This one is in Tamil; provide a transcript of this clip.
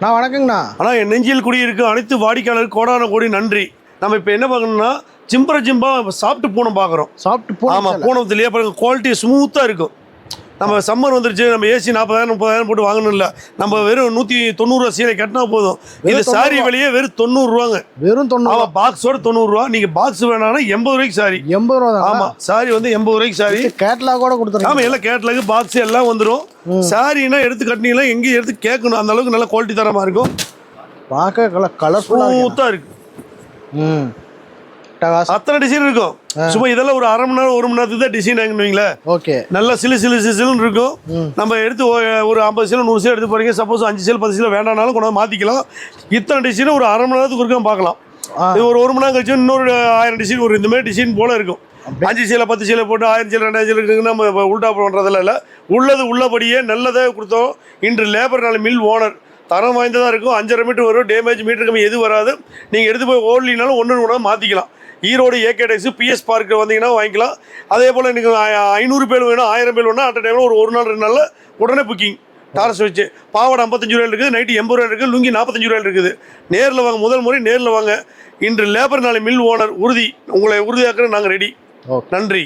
நான் வணக்கங்கண்ணா. ஆனால் என் நெஞ்சில் குடியிருக்க அனைத்து வாடிக்கையாளருக்கு கோடான கோடி நன்றி. நம்ம இப்போ என்ன பார்க்கணும்னா சிம்பா சாப்பிட்டு பூனம் பார்க்குறோம். சாப்பிட்டு பூனம். ஆமாம், பூனத்துலேயே பாருங்க குவாலிட்டி ஸ்மூத்தாக இருக்கும். நம்ம சம்மர் வந்துருச்சு, நம்ம ஏசி 40,000 30,000 போட்டு வாங்கணும் இல்லை, நம்ம வெறும் 190 சீலை கட்டினா போதும். இது சாரி விலையே வெறும் 90 ரூபாங்க. வெறும் 90. ஆமாம், பாக்ஸோட 90 ரூபா. நீங்கள் பாக்ஸ் வேணாம்னா 80 ரூபாய்க்கு சாரி. 80 ரூபா. ஆமாம், சாரி வந்து 80 ரூபாய்க்கு சாரி. கேட்லாக் கூட கொடுத்துருங்க. ஆமாம், எல்லாம் கேட்லாக் பாக்ஸ் எல்லாம் வந்துடும். சாரின்னா எடுத்து கட்டினீங்களா எங்கேயும் எடுத்து கேட்கணும், அந்த அளவுக்கு நல்ல குவாலிட்டி தரமாக இருக்கும். பார்க்க கலர்ஃபுல்லாக இருக்கு. அத்தனை டிசைன் இருக்கும். சும்மா இதெல்லாம் ஒரு அரை மணி நேரம் 1 மணி நேரத்துக்கு தான் டிசைன் ஆகிடுவீங்களே. ஓகே, நல்லா சிலுன்னு இருக்கும். நம்ம எடுத்து ஒரு 50 சீலை 100 சீலை எடுத்து போறீங்க, சப்போஸ் 5 சீலை 10 சீலை வேண்டாம்னாலும் கொண்டு வந்து மாற்றிக்கலாம். இத்தனை டிசைன் ஒரு அரை மணி நேரத்துக்கு இருக்க பார்க்கலாம். இது ஒரு 1 மணி நேரம் கழிச்சு இன்னொரு 1000 டிசைன் ஒரு இந்த மாதிரி டிசைன் போல இருக்கும். 5 சீலை 10 சீலை போட்டு 1000 சீலை 2000 சீலை இருக்குன்னு நம்ம உல்டா பண்ணுறதில்ல. இல்லை, உள்ளது உள்ளபடியே நல்லதே கொடுத்தோம். இன்று லேபர் நாள் மில் ஓனர் தரம் வாய்ந்ததாக இருக்கும். 5.5 மீட்டர் வரும், டேமேஜ் மீட்டர் கம்மி எதுவும் வராது. நீங்கள் எடுத்து போய் ஓடலினாலும் ஒன்று கூட மாற்றிக்கலாம். ஈரோடு ஏகே டெக்ஸ் பிஎஸ் பார்க்கு வந்தீங்கன்னா வாங்கிக்கலாம். அதே போல் எனக்கு 500 பேர் வேணும், 1000 பேர் வேணும், அட் டைமில் ஒரு நாள் 2 நாளில் உடனே புக்கிங். டாரஸ் வச்சு பாவாடை 55 ரூபாய் இருக்குது, நைட்டு 80 ரூபாய் இருக்குது, லுங்கி 45 ரூபாய் இருக்குது. நேரில் வாங்க, முதல் முறை நேரில் வாங்க. இன்று லேபர் நாள் மில் ஓனர் உறுதி, உங்களை உறுதியாக்குற நாங்கள் ரெடி. நன்றி.